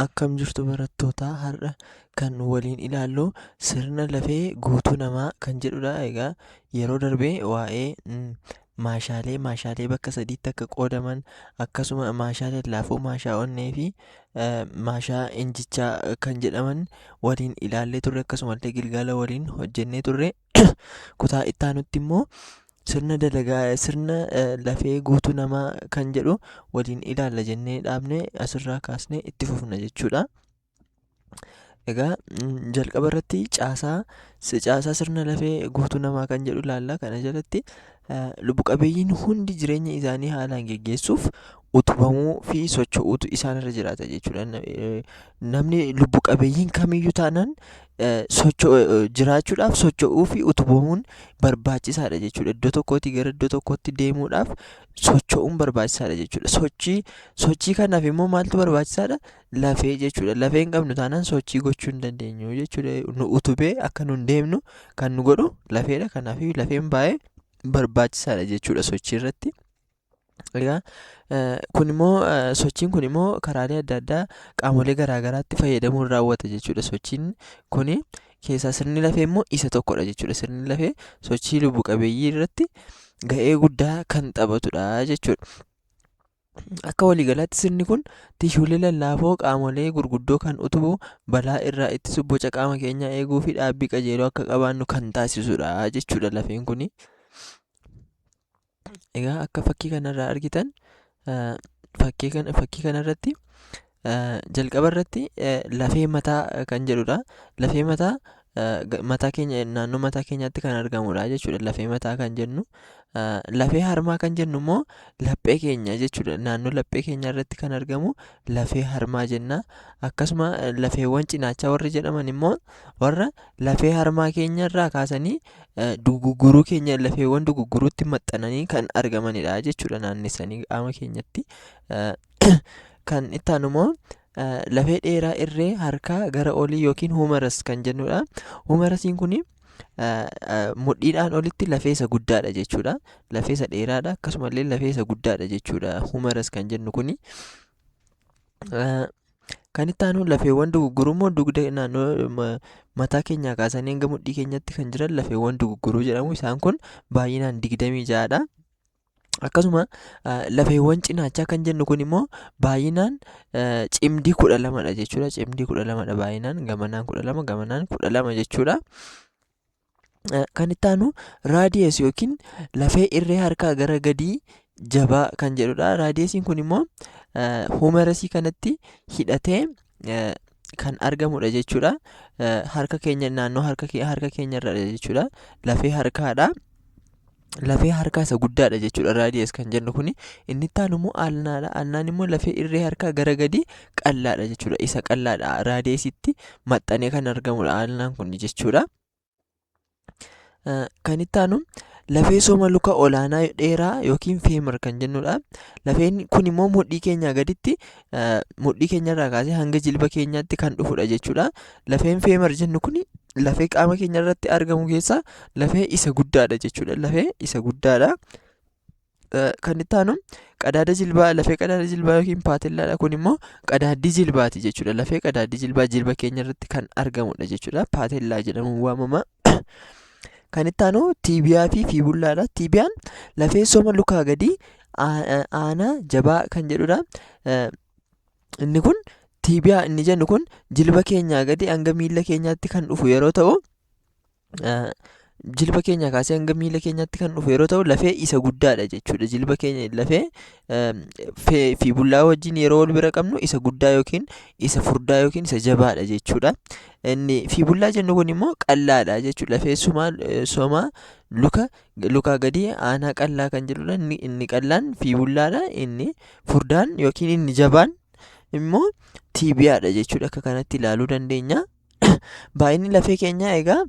Akkam jirtu barattoota har'a kan waliin ilaallu sirna lafee guutuu namaa kan jedhudha. Egaa yeroo darbee waa'ee maashaalee bakka sadiitti akka qoodaman akkasuma maashaa lallaafoo, maashaa onnee fi maashaa injichaa kan jedhaman waliin ilaallee turre. Akkasumallee gilgaala waliin hojjennee turre. Kutaa itti aanutti immoo sirna lafee guutuu namaa kan jedhu waliin ilaalla jennee dhaabne asirraa kaasnee itti fufna jechuudha. Egaa jalqaba irratti caasaa sirna lafee guutuu namaa kan jedhu ilaalla. Kana jalatti lubbu qabeeyyiin hundi jireenya isaanii haalaan geggeessuuf utubamuu fi socho'uutu isaanirra jiraata jechuudha. Namni lubbu qabeeyyiin kamiyyuu taanaan jiraachuudhaaf socho'uu fi utubamuun barbaachisaadha jechuudha. Iddoo tokkootii gara iddoo tokkootti deemuudhaaf socho'uun barbaachisaadha jechuudha. Sochii kanaaf immoo maaltu barbaachisaadha? Lafee jechuudha. Lafee hin qabnu taanaan sochii gochuu hin dandeenyu jechuudha. Nu utubee akka nu hin deemnu kan nu godhu lafeedha. Kanaaf lafeen baay'ee barbaachisaadha jechuudha sochii irratti. Egaa sochiin kun immoo karaalee adda addaa qaamolee garaagaraatti fayyadamuun raawwata jechuudha. Sochiin kun keessaa sirni lafee immoo isa tokkodha jechuudha. Sirni lafee sochii lubbu qabeeyyii irratti ga'ee guddaa kan taphatudha jechuudha. Akka waliigalaatti sirni kun tishuulee lallaafoo qaamolee gurguddoo kan utubu, balaa irraa ittisuuf, boca qaama keenyaa eeguu fi dhaabbii qajeeloo akka qabaannu kan taasisudha jechuudha lafeen kun. Egaa akka fakkii kanarraa argitan fakkii kanarratti jalqaba irratti lafee mataa kan jedhudha. Lafee mataa keenya naannoo mataa keenyaatti kan argamudha jechuudha. Lafee mataa kan jennu lafee harmaa kan jennu immoo laphee keenya jechuudha. Naannoo laphee keenya irratti kan argamu lafee harmaa jenna. Akkasuma lafeewwan cinaachaa warri jedhaman immoo warra lafee harmaa keenya irraa kaasanii dugugguruu keenya lafeewwan dugugguruutti maxxananii kan argamanidha jechuudha. Naannessanii qaama keenyatti kan itti aanu immoo lafee dheeraa irree harkaa gara olii yookiin humerus kan jennudha. Humerusiin kun mudhiidhaan olitti lafee isa guddaadha jechuudha. Lafee isa dheeraadha, akkasumallee lafee isa guddaadha jechuudha humerus kan jennu kuni. Kan itti aanu lafeewwan dugugguruu immoo dugda naannoo mataa keenyaa kaasanii hanga mudhii keenyatti kan jiran lafeewwan dugugguruu jedhamu. Isaan kun baay'inaan 26dha. Akkasuma lafeewwan cinaachaa kan jennu kun immoo baay'inaan cimdii 12dha jechuudha. Cimdii 12dha baay'inaan, gamanaan 12, gamanaan 12 jechuudha. Kan itti aanu raadiyes yookiin lafee irree harkaa gara gadii jabaa kan jedhudha. Raadiyesiin kun immoo humerasii kanatti hidhatee kan argamudha jechuudha. Harka keenya naannoo harka keenya irra jechuudha. Lafee harkaadha. Lafee harkaa isa guddaadha jechuudha raadiyes kan jennu kuni. Inni itti aanu immoo aalnaadha. Aalnaan immoo lafee irree harkaa gara gadii qal'aadha jechuudha. Isa qal'aadha raadiyesitti maxxanee kan argamudha aalnaan kun jechuudha. Kan itti aanu lafee sooma luka olaanaa dheeraa yookiin feemur kan jennudha. Lafeen kun immoo mudhii keenyaa gaditti mudhii keenyarraa kaasee hanga jilba keenyaatti kan dhufudha jechuudha. Lafeen feemur jennu kun lafee qaama keenya irratti argamu keessaa lafee isa guddaadha jechuudha. Lafee isa guddaadha. Kan itti aanu qadaada jilbaa, lafee qadaada jilbaa yookiin paatellaadha. Kun immoo qadaaddii jilbaati jechuudha. Lafee qadaaddii jilbaa jilba keenya irratti kan argamudha jechuudha. Paatellaa jedhamuun waamama. Kan itti aanu tiibiyaa fi fiibullaadha. Tiibiyaan lafee sooma lukaa gadii aanaa jabaa kan jedhudha. Inni kun tiibiyaa inni jennu kun jilba keenyaa gadi hanga miila keenyaatti kan dhufu yeroo ta'u, jilba keenya kaasee hanga miila keenyaatti kan dhufu yeroo ta'u lafee isa guddaadha jechuudha. Jilba keenya lafee fiibullaa wajjin yeroo wal bira qabnu isa guddaa yookiin isa furdaa yookiin isa jabaadha jechuudha. Inni fiibullaa jennu kun immoo qal'aadha jechuudha. Lafee somaa lukaa gadii aanaa qal'aa kan jedhudha. Inni qal'aan fiibullaadha. Inni furdaan yookiin inni jabaan immoo tiibiyaadha jechuudha. Akka kanatti ilaaluu dandeenya. Baay'inni lafee keenyaa egaa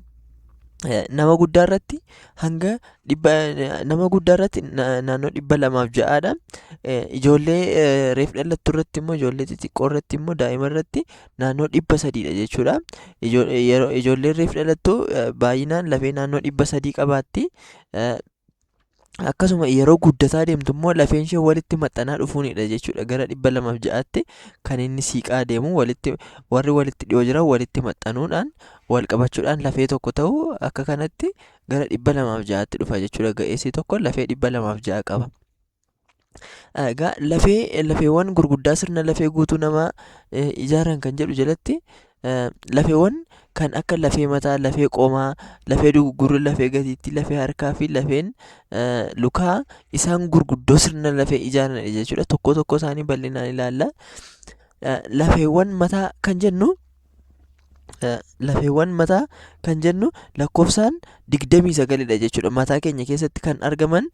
nama guddaa irratti naannoo 206dha. Ijoollee reef dhalattu irratti immoo, ijoollee xixiqqoo irratti immoo, daa'ima irratti naannoo 300dha jechuudha. Ijoolleen reef dhalattu baay'inaan lafee naannoo 300 qabaatti. akkasuma yeroo guddataa deemtu immoo lafeen ishee walitti maxxanaa dhufuunidha jechuudha. Gara 206tti kan inni siiqaa deemu warri walitti dhiyoo jiran walitti maxxanuudhaan wal qabachuudhaan lafee tokko ta'u akka kanatti gara 206tti dhufa jechuudha. Ga'eessi tokko lafee 206 qaba. Egaa lafeewwan gurguddaa sirna lafee guutuu namaa ijaaran kan jedhu jalatti lafeewwan kan akka lafee mataa, lafee qomaa, lafee dugugguruu, lafee gatiittii, lafee harkaa fi lafeen lukaa isaan gurguddoo sirna lafee ijaaran jechuudha. Tokko tokko isaanii bal'inaan ilaalla. Lafeewwan mataa kan jennu lakkoofsaan 29dha jechuudha. Mataa keenya keessatti kan argaman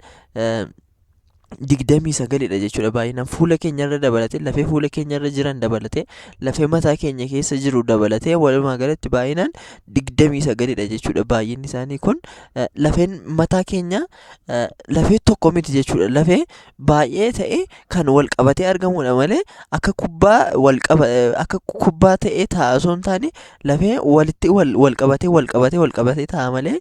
29dha jechuudha. Baay'inaan fuula keenyarra dabalatee lafee fuula keenyarra jiran dabalatee lafee mataa keenya keessa jiru dabalatee walumaa galatti baay'inaan 29dha jechuudha. Baay'inni isaanii kun lafeen mataa keenya lafee tokko miti jechuudha. Lafee baay'ee ta'e kan wal qabatee argamudha malee akka kubbaa ta'ee ta'a osoo hin taane lafee walitti wal qabatee ta'a malee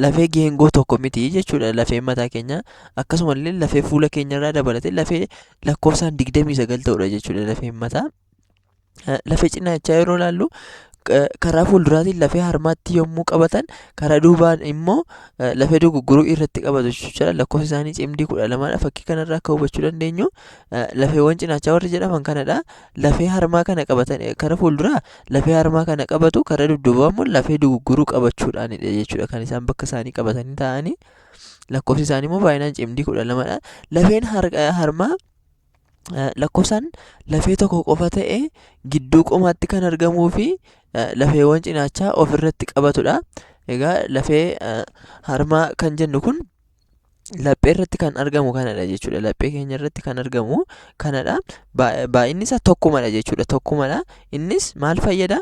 lafee geengoo tokko miti jechuudha. Lafeen mataa keenya akkasumallee lafee fuula keenyarraa dabalatee lafee lakkoofsaan 29 ta'udha jechuudha. Lafeen mataa lafee cinaachaa yeroo ilaallu karaa fuulduraatiin lafee harmaatti yommuu qabatan karaa duubaan immoo lafee dugugguruu irratti qabatu jechuudha. Lakkoofsi isaanii cimdii 12dha. Fakkii kanarraa akka hubachuu dandeenyu lafeewwan cinaachaa warri jedhaman kanadha. Lafee harmaa kana qabatan karaa fuulduraa lafee harmaa kana qabatu, karaa dudduubaa immoo lafee dugugguruu qabachuudhaanidha jechuudha kan isaan bakka isaanii qabatanii taa'anii. Lakkoofsi isaanii immoo baay'inaan cimdii 12dha. Lafeen harmaa lakkoofsaan lafee tokko qofa ta'ee gidduu qomaatti kan argamuu fi lafeewwan cinaachaa ofirratti qabatudha. Egaa lafee harmaa kan jennu kun laphee irratti kan argamu kanadha jechuudha. Laphee keenya irratti kan argamu kanadha. Baay'inni isaa tokkumadha jechuudha. Tokkumadha. Innis maal fayyada?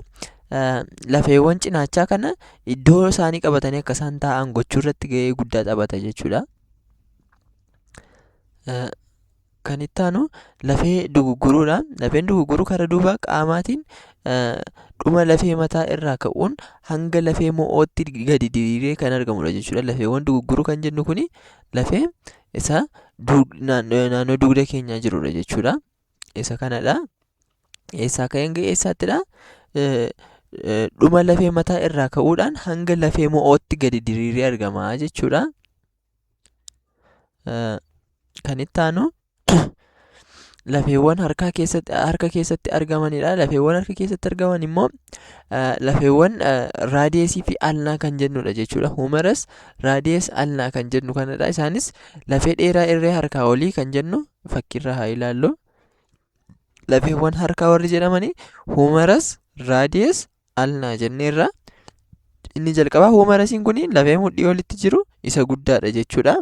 Lafeewwan cinaachaa kana iddoo isaanii qabatanii akka isaan taa'an gochuu irratti gahee guddaa taphata jechuudha. Kan itti aanu lafee dugugguruudha. Lafeen dugugguruu karaa duubaa qaamaatiin dhuma lafee mataa irraa ka'uun hanga lafee mo'ootti gadi diriiree kan argamudha jechuudha. Lafeewwan dugugguruu kan jennu kuni lafee isa naannoo dugda keenyaa jirudha jechuudha. Isa kanadha. Eessaa ka'een ga'e eessaattidha? Dhuma lafee mataa irraa ka'uudhaan hanga lafee mo'ootti gadi diriiree argama jechuudha. Kan itti aanu lafeewwan harka keessatti argamanidha. Lafeewwan harka keessatti argaman immoo lafeewwan raadiyeesii fi alnaa kan jennudha jechuudha. Humerus, raadiyees, alnaa kan jennu kanadha. Isaanis lafee dheeraa irree harkaa olii kan jennu fakkiirra haa ilaallu. Lafeewwan harkaa warri jedhamani humerus, raadiyees, alnaa jenneerra. Inni jalqabaa humerusiin kun lafee mudhii olitti jiru isa guddaadha jechuudha.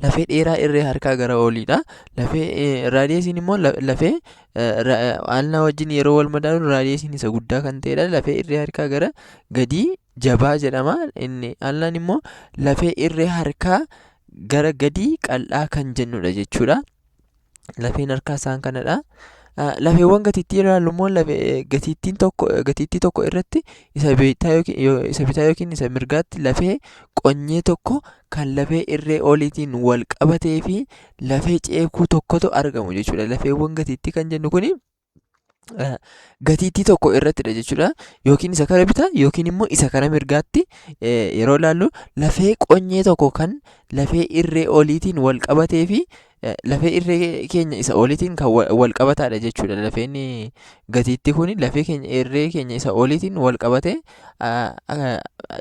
Lafee dheeraa irree harkaa gara oliidha. Lafee raadiyeesiin immoo lafee alnaa wajjin yeroo wal madaalu raadiyeesiin isa guddaa kan ta'edha. Lafee irree harkaa gara gadii jabaa jedhama. Inni alnaan immoo lafee irree harkaa gara gadii qal'aa kan jennudha jechuudha. Lafeen harkaa isaan kanadha. Lafeewwan gatiittii ilaallu immoo gatiittii tokko irratti isa bitaa yookiin isa mirgaatti lafee qonyee tokko kan lafee irree oliitiin wal qabatee fi lafee ceekuu tokkotu argamu jechuudha. Lafeewwan gatiittii kan jennu kuni gatiittii tokko irrattidha jechuudha. Yookiin isa kara bitaa yookiin immoo isa kara mirgaatti yeroo ilaallu lafee qonyee tokko kan lafee irree oliitiin wal qabatee fi lafee irree keenya isa oliitiin kan wal qabataadha jechuudha. Lafeen gatiittii kun lafee irree keenya isa oliitiin wal qabatee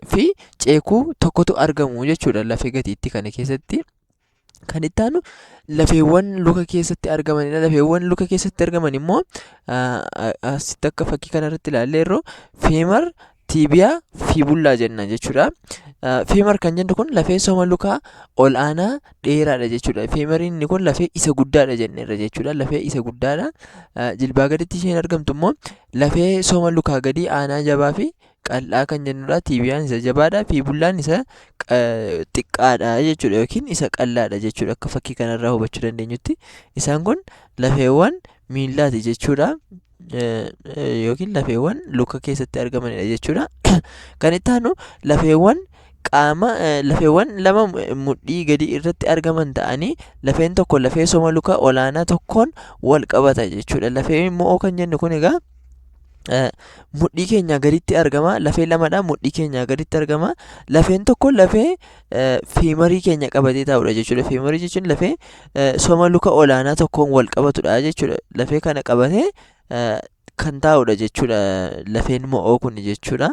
fi ceekuu tokkotu argamu jechuudha lafee gatiittii kana keessatti. Kan itti aanu lafeewwan luka keessatti argamanidha. Lafeewwan luka keessatti argaman immoo asitti akka fakkii kanarratti ilaalleerru feemar, tiibiyaa, fiibullaa jenna jechuudha. Feemar kan jennu kun lafee sooma lukaa ol aanaa dheeraadha jechuudha. Feemariin kun lafee isa guddaadha jenneerra jechuudha. Lafee isa guddaadha. Jilbaa gaditti isheen argamtu immoo lafee sooma lukaa gadi aanaa jabaa fi qal'aa kan jennudha. Tiibiyaan isa jabaadha. Fiibullaan isa xiqqaadha jechuudha yookiin isa qal'aadha jechuudha. Akka fakkii kanarraa hubachuu dandeenyutti isaan kun lafeewwan miillaati jechuudha. Yookiin lafeewwan luka keessatti argamanidha jechuudha. Kan itti aanu lafeewwan qaama lafeewwan lama mudhii gadi irratti argaman ta'anii lafeen tokko lafee soma luka olaanaa tokkoon wal qabata jechuudha. Lafeen mo'oo kan jennu kun egaa mudhii keenya gaditti argama. Lafee lamadha mudhii keenya gaditti argama. Lafeen tokko lafee fiimarii keenya qabatee taa'udha jechuudha. Fiimarii jechuun lafee soma luka olaanaa tokkoon wal qabatudha jechuudha. Lafee kana qabatee kan taa'udha jechuudha lafeen mo'oo kun jechuudha.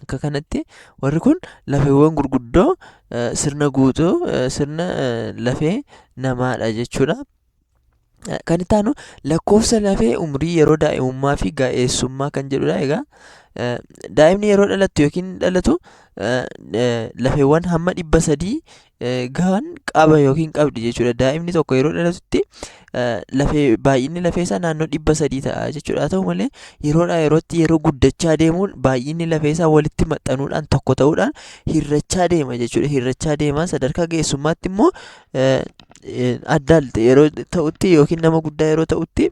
Akka kanatti warri kun lafeewwan gurguddoo sirna guutuu sirna lafee namaadha jechuudha. Kan itti aanu lakkoofsa lafee umrii yeroo daa'imummaa fi ga'eessummaa kan jedhudha. Egaa daa'imni yeroo dhalattu yookiin dhalatu lafeewwan hamma 300 gahan qaba yookiin qabdi jechuudha. Daa'imni tokko yeroo dhalatutti baay'inni lafee isaa naannoo 300 ta'a jechuudha. Haa ta'u malee yeroodhaa yerootti yeroo guddachaa deemuun baay'inni lafee isaa walitti maxxanuudhaan tokko ta'uudhaan hirrachaa deema jechuudha. Hirrachaa deema. Sadarkaa ga'eessummaatti immoo addaalta yeroo ta'utti yookiin nama guddaa yeroo ta'utti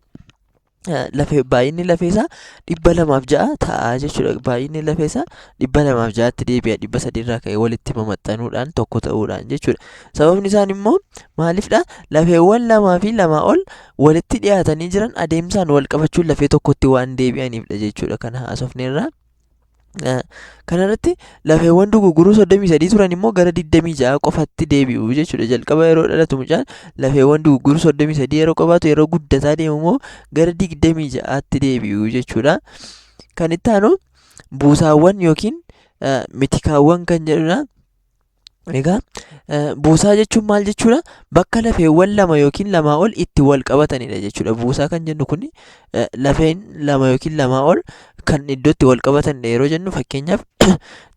baay'inni lafee isaa 206 ta'a jechuudha. Baay'inni lafee isaa 206tti deebi'a. 300 irraa ka'ee walitti maxxanuudhaan tokko ta'uudhaan jechuudha. Sababni isaan immoo maaliifdha? Lafeewwan lamaa fi lamaa ol walitti dhiyaatanii jiran adeemsaan wal qabachuun lafee tokkotti waan deebi'aniifdha jechuudha. Kana haasofneerra. Kanarratti lafeewwan dugugguruu 33 turan immoo gara 26 qofatti deebi'u jechuudha. Jalqaba yeroo dhalatu mucaan lafeewwan dugugguruu 33 yeroo qabaatu yeroo guddataa deemu immoo gara 26tti deebi'u jechuudha. Kan itti aanu buusaawwan yookiin mitikaawwan kan jedhudha. Egaa buusaa jechuun maal jechuudha? Bakka lafeewwan lama yookiin lamaa ol itti wal qabatanidha jechuudha. Buusaa kan jennu kun lafeen lama yookiin lamaa ol kan iddootti wal qabatanidha yeroo jennu. Fakkeenyaaf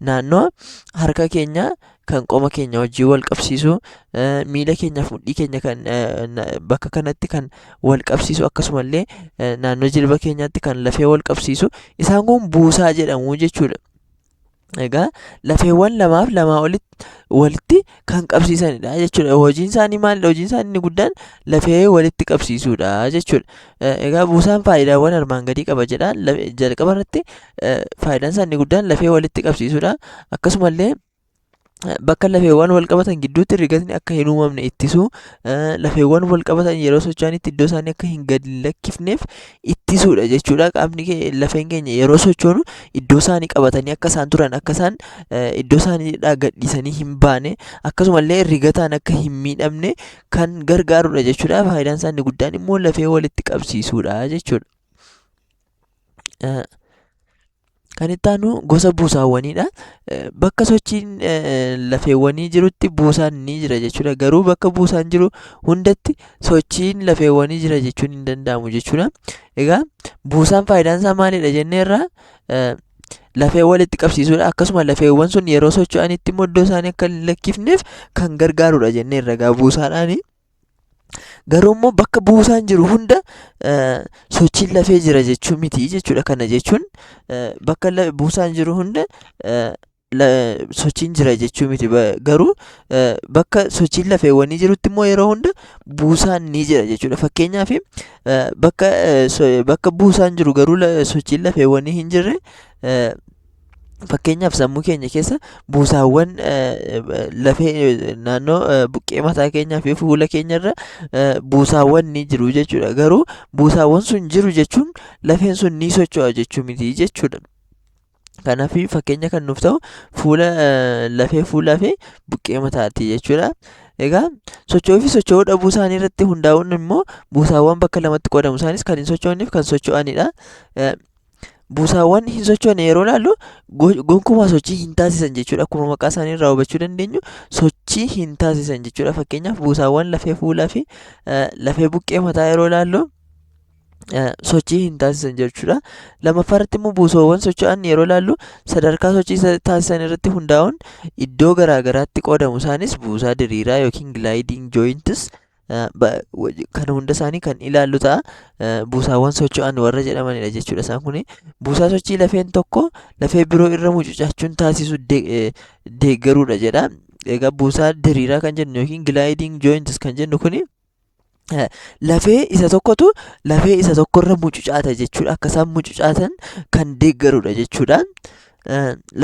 naannoo harka keenya kan qoma keenya wajjin wal qabsiisu, miila keenyaaf mudhii keenya kan bakka kanatti kan wal qabsiisu, akkasumallee naannoo jilba keenyaatti kan lafee wal qabsiisu, isaan kun buusaa jedhamu jechuudha. Egaa lafeewwan lamaaf lamaa walitti kan qabsiisanidha jechuudha. Hojiin isaanii maalidha? Hojiin isaanii inni guddaan lafee walitti qabsiisuudha jechuudha. Egaa buusaan faayidaawwan armaan gadii qaba jedha. Jalqaba irratti faayidaan isaa inni guddaan lafee walitti qabsiisuudha. Akkasumallee bakka lafeewwan wal qabatan gidduutti rigatni akka hin uumamne ittisu, lafeewwan wal qabatan yeroo socho'anitti iddoo isaanii akka hin gadi lakkifneef ittisuudha jechuudha. Lafeen keenya yeroo sochoonu iddoo isaanii qabatanii akka isaan turan, akka isaan iddoo isaaniidhaa gadhiisanii hin baane, akkasumallee rigataan akka hin miidhamne kan gargaarudha jechuudha. Faayidaan isaa inni guddaan immoo lafee walitti qabsiisuudha jechuudha. Kan itti aanu gosa buusaawwaniidha. Bakka sochiin lafeewwanii jirutti buusaan ni jira jechuudha. Garuu bakka buusaan jiru hundatti sochiin lafeewwanii jira jechuun hin danda'amu jechuudha. Egaa buusaan faayidaan isaa maalidha jenneerra? Lafee walitti qabsiisuudha. Akkasuma lafeewwan sun yeroo socho'anitti immoo iddoo isaanii akka hin lakkifneef kan gargaarudha jenneerra. Egaa buusaadhaani. Garuu immoo bakka buusaan jiru hunda sochiin lafee jira jechuu miti jechuudha. Kana jechuun bakka buusaan jiru hunda sochiin jira jechuu miti. Garuu bakka sochiin lafeewwanii jirutti immoo yeroo hunda buusaan ni jira jechuudha. Fakkeenyaaf bakka buusaan jiru garuu sochiin lafeewwanii hin jirre, fakkeenyaaf sammuu keenya keessa buusaawwan lafee naannoo buqqee mataa keenyaa fi fuula keenyarra buusaawwan ni jiru jechuudha. Garuu buusaawwan sun jiru jechuun lafeen sun ni socho'a jechuu miti jechuudha. Kanaaf fakkeenya kan nuuf ta'u lafee fuulaa fi buqqee mataati jechuudha. Egaa socho'uu fi socho'uu dhabuu isaanii irratti hundaa'uun immoo buusaawwan bakka lamatti qoodamu. Isaanis kan hin socho'anneef kan socho'anidha. Buusaawwan hin sochoone yeroo ilaallu gonkumaa sochii hin taasisan jechuudha. Akkuma maqaa isaanii irraa hubachuu dandeenyu sochii hin taasisan jechuudha. Fakkeenyaaf buusaawwan lafee fuulaa fi lafee buqqee mataa yeroo ilaallu sochii hin taasisan jechuudha. Lammaffaarratti immoo buusaawwan socho'an yeroo ilaallu sadarkaa sochii taasisan irratti hundaa'uun iddoo garaagaraatti qoodamu. Isaanis buusaa diriiraa yookiin gliding joints kan hunda isaanii kan ilaallu ta'a. Buusaawwan socho'an warra jedhamanidha jechuudha. Isaan kun buusaa sochii lafeen tokko lafee biroo irra mucucaachuun taasisu deeggaruudha jedha. Egaa buusaa diriiraa kan jennu yookiin gliding joints kan jennu kun lafee isa tokkotu lafee isa tokkorra mucucaata jechuudha. Akka isaan mucucaatan kan deeggaruudha jechuudha.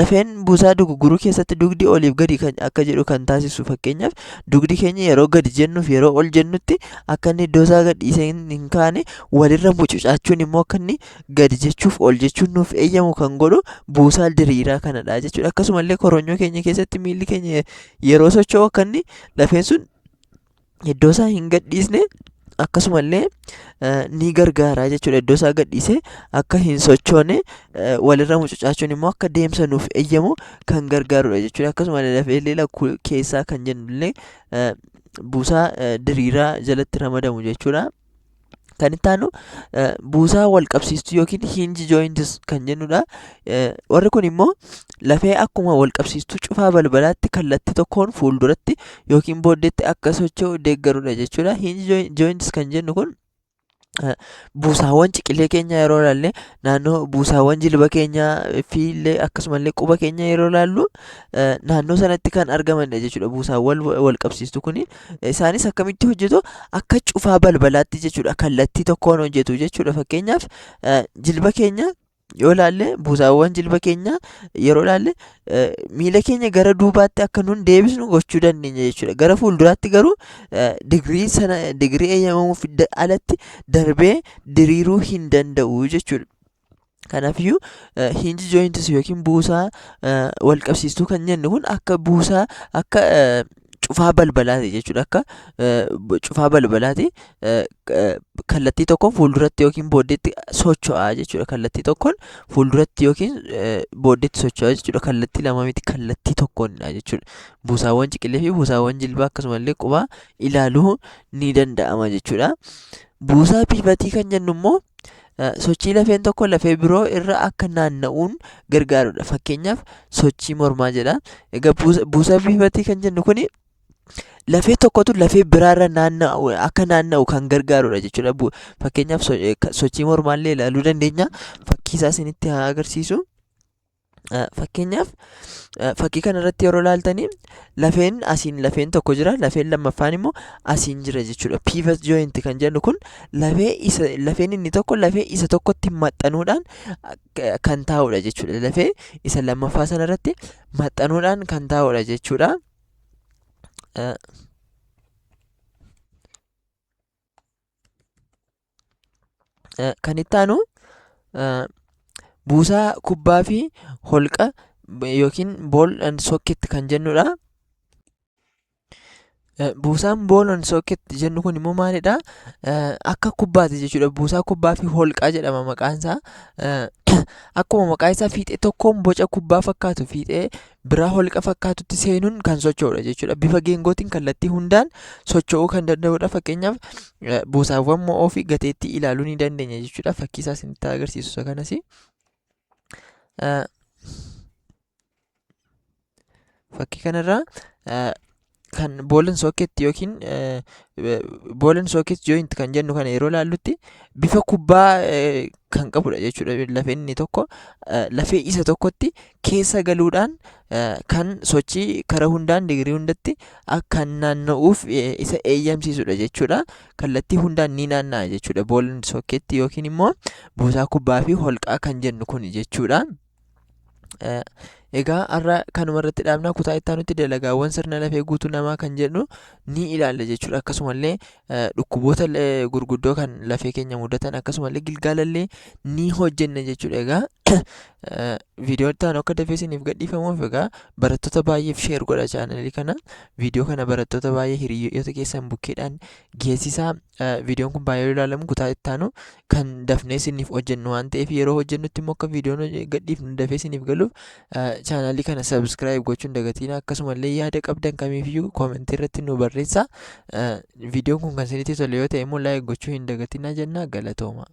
lafeen buusaa dugugguruu keessatti dugdi oliif gadi kan akka jedhu kan taasisu fakkeenyaaf dugdi keenya yeroo gadi jennuuf yeroo ol jennutti akka inni iddoo isaa gadhiisee hin kaane walirra mucucaachuun immoo akka inni gadi jechuuf ol jechuun nuuf eeyyamu kan godhu buusaa diriiraa kanadha jechuudha. Akkasumallee koronyoo keenya keessatti miilli keenya yeroo socho'u akka inni lafeen sun iddoo isaa hin gadhiisne akkasumallee ni gargaara jechuudha. Iddoo isaa gadhiisee akka hin sochoone walirra mucucaachuun immoo akka deemsa nuuf eeyyamu kan gargaarudha jechuudha. Akkasumallee lafeellee lakkuu keessaa kan jennullee buusaa diriiraa jalatti ramadamu jechuudha. Kan itti aanu buusaa wal qabsiistuu yookiin hinge joints kan jennudha. Warri kun immoo lafee akkuma wal qabsiistuu cufaa balbalaatti kallattii tokkoon fuulduratti yookiin booddeetti akka socho'u deeggarudha jechuudha. Hinge joints kan jennu kun buusaawwan ciqilee keenya yeroo ilaalle naannoo buusaawwan jilba keenyaa fi illee akkasumallee quba keenya yeroo ilaallu naannoo sanatti kan argamanidha jechuudha. Buusaawwan wal qabsiistuu kun isaanis akkamitti hojjetu akka cufaa balbalaatti jechuudha. Kallattii tokkoon hojjetu jechuudha. Fakkeenyaaf jilba keenya yoo ilaalle buusaawwan jilba keenya yeroo ilaalle miila keenya gara duubaatti akka nun deebisnu gochuu dandeenya jechuudha. Gara fuulduraatti garuu digirii eeyyamamuuf alatti darbee diriiruu hin danda'u jechuudha. Kanaafiyyuu hinge joints yookiin buusaa wal qabsiistuu kan jennu kun akka buusaa akka cufaa balbalaati jechuudha. Akka cufaa balbalaati kallattii tokkoon fuulduratti yookiin booddeetti socho'aa jechuudha. Kallattii tokkoon fuulduratti yookiin booddeetti socho'aa jechuudha. Kallattii lama miti kallattii tokkoonidha jechuudha. Buusaawwan ciqilee fi buusaawwan jilbaa akkasumallee qubaa ilaaluu ni danda'ama jechuudha. Buusaa piivatii kan jennu immoo sochii lafeen tokko lafee biroo irra akka naanna'uun gargaarudha. Fakkeenyaaf sochii mormaa jedha. Egaa buusaa piivatii kan jennu kuni lafee tokkotu lafee biraarra akka naanna'u kan gargaarudha jechuudha. Fakkeenyaaf sochii mormaallee ilaaluu dandeenya. Fakkii isaa isinitti haa agarsiisu. Fakkeenyaaf fakkii kanarratti yeroo ilaaltanii lafeen tokko jira, lafeen lammaffaan immoo asiin jira jechuudha. Pivot joint kan jennu kun lafeen inni tokko lafee isa tokkotti maxxanuudhaan kan taa'udha jechuudha. Lafee isa lammaffaa sanarratti maxxanuudhaan kan taa'udha jechuudha. Kan itti aanu buusaa kubbaa fi holqa yookiin ball and socket kan jennudha. Buusaan ball and socket jennu kun immoo maalidha? Akka kubbaati jechuudha. Buusaa kubbaa fi holqaa jedhama maqaan isaa. Akkuma maqaa isaa fiixee tokkoon boca kubbaa fakkaatu fiixee biraa holqa fakkaatutti seenuun kan socho'udha jechuudha. Bifa geengootiin kallattii hundaan socho'uu kan danda'udha. Fakkeenyaaf buusaawwan mo'oo fi gateettii ilaaluu ni dandeenya jechuudha. Fakkii isaa isinitti agarsiisu kanas. Fakkii kanarraa kan ball and socket yookiin ball and socket joint kan jennu kana yeroo ilaallutti bifa kubbaa kan qabudha jechuudha. Lafeen inni tokko lafee isa tokkotti keessa galuudhaan kan sochii karaa hundaan digirii hundatti akka naanna'uuf isa eeyyamsiisudha jechuudha. Kallattii hundaan ni naanna'a jechuudha. Ball and socket yookiin immoo buusaa kubbaa fi holqaa kan jennu kun jechuudha. Egaa har'a kanuma irratti dhaabnaa. Kutaa itti aanutti dalagaawwan sirna lafee guutuu namaa kan jedhu ni ilaalla jechuudha. Akkasumallee dhukkuboota gurguddoo kan lafee keenya mudatan akkasumallee gilgaalallee ni hojjenna jechuudha. Egaa viidiyoo itti aanu akka dafee isiniif gadhiifamuuf egaa barattoota baay'eef sheer godha chaanalii kana. Viidiyoo kana barattoota baay'ee hiriyoota keessan bukkeedhaan geessisaa. Viidiyoon kun baay'ee ilaalamu. Kutaa itti aanu kan dafnee isiniif hojjennu waan ta'eef yeroo hojjennutti immoo akka viidiyoon gadhiifnu dafee isiniif galuuf chaanalii kana subscribe gochuun dagatina. Akkasumallee yaada qabdan kamiifiyyuu koomentii irratti nu barreessaa. Viidiyoon kun kan isinitti tole yoo ta'e immoo like gochuu hin dagatina jenna. Galatooma.